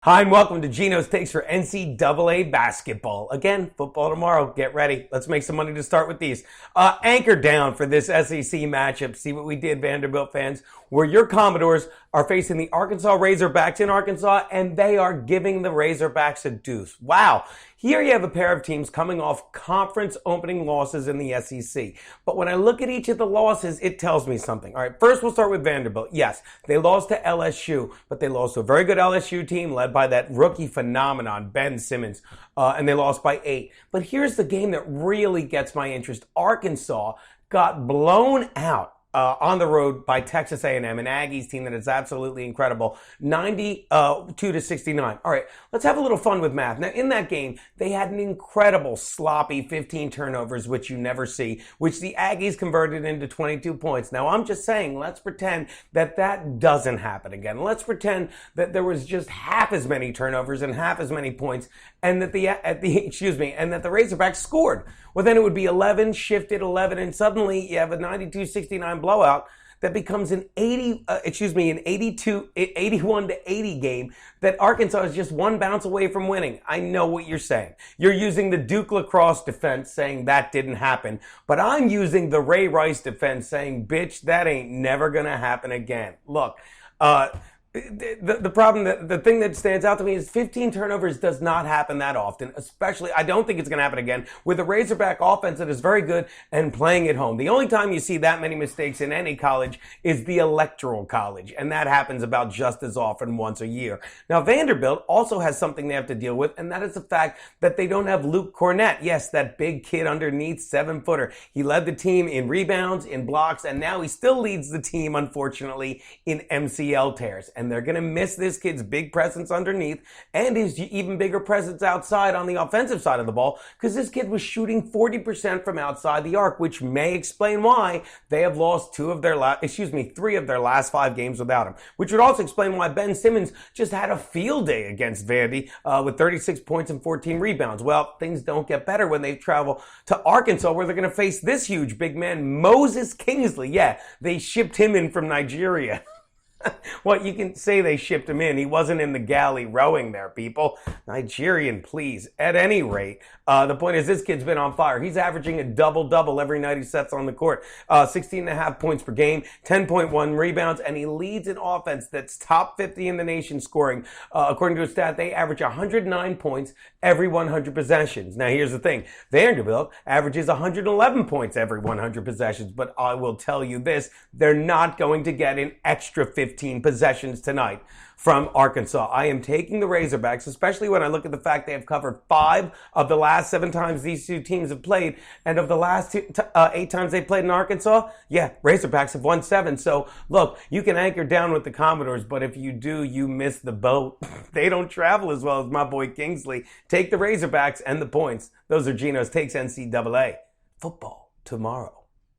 Hi, and welcome to Geno's Takes for NCAA basketball. Again, football tomorrow. Get ready. Let's make some money to start with these. Anchor down for this SEC matchup. See what we did, Vanderbilt fans, where your Commodores are facing the Arkansas Razorbacks in Arkansas, and they are giving the Razorbacks a deuce. Wow. Here you have a pair of teams coming off conference opening losses in the SEC. But when I look at each of the losses, it tells me something. All right, first we'll start with Vanderbilt. Yes, they lost to LSU, but they lost to a very good LSU team led by that rookie phenomenon, Ben Simmons, and they lost by 8. But here's the game that really gets my interest. Arkansas got blown out on the road by Texas A&M, an Aggies team that is absolutely incredible, 92-69. All right, let's have a little fun with math. Now, in that game, they had an incredible sloppy 15 turnovers, which you never see, which the Aggies converted into 22 points. Now, I'm just saying, let's pretend that that doesn't happen again. Let's pretend that there was just half as many turnovers and half as many points, and that the Razorbacks scored. Well, then it would be 11, shifted 11, and suddenly you have a 92-69 blowout that becomes an 81-80 game that Arkansas is just one bounce away from winning. I know what you're saying. You're using the Duke lacrosse defense saying that didn't happen, but I'm using the Ray Rice defense saying, bitch, that ain't never gonna happen again. Look, the problem, the thing that stands out to me is 15 turnovers does not happen that often, especially, I don't think it's going to happen again, with a Razorback offense that is very good and playing at home. The only time you see that many mistakes in any college is the Electoral College, and that happens about just as often once a year. Now, Vanderbilt also has something they have to deal with, and that is the fact that they don't have Luke Cornett. Yes, that big kid underneath, 7-footer. He led the team in rebounds, in blocks, and now he still leads the team, unfortunately, in MCL tears. And they're going to miss this kid's big presence underneath and his even bigger presence outside on the offensive side of the ball, because this kid was shooting 40% from outside the arc, which may explain why they have lost three of their last 5 games without him, which would also explain why Ben Simmons just had a field day against Vandy with 36 points and 14 rebounds. Well, things don't get better when they travel to Arkansas, where they're going to face this huge big man, Moses Kingsley. Yeah, they shipped him in from Nigeria. Well, you can say they shipped him in. He wasn't in the galley rowing there, people. Nigerian, please. At any rate, the point is this kid's been on fire. He's averaging a double-double every night he sets on the court. 16.5 points per game, 10.1 rebounds, and he leads an offense that's top 50 in the nation scoring. According to a stat, they average 109 points every 100 possessions. Now, here's the thing. Vanderbilt averages 111 points every 100 possessions, but I will tell you this, they're not going to get an extra 15 possessions tonight from Arkansas. I am taking the Razorbacks, especially when I look at the fact they have covered 5 of the last 7 times these two teams have played, and of the last 8 times they played in Arkansas, yeah, Razorbacks have won 7. So, look, you can anchor down with the Commodores, but if you do, you miss the boat. They don't travel as well as my boy Kingsley. Take the Razorbacks and the points. Those are Geno's Takes NCAA. Football tomorrow.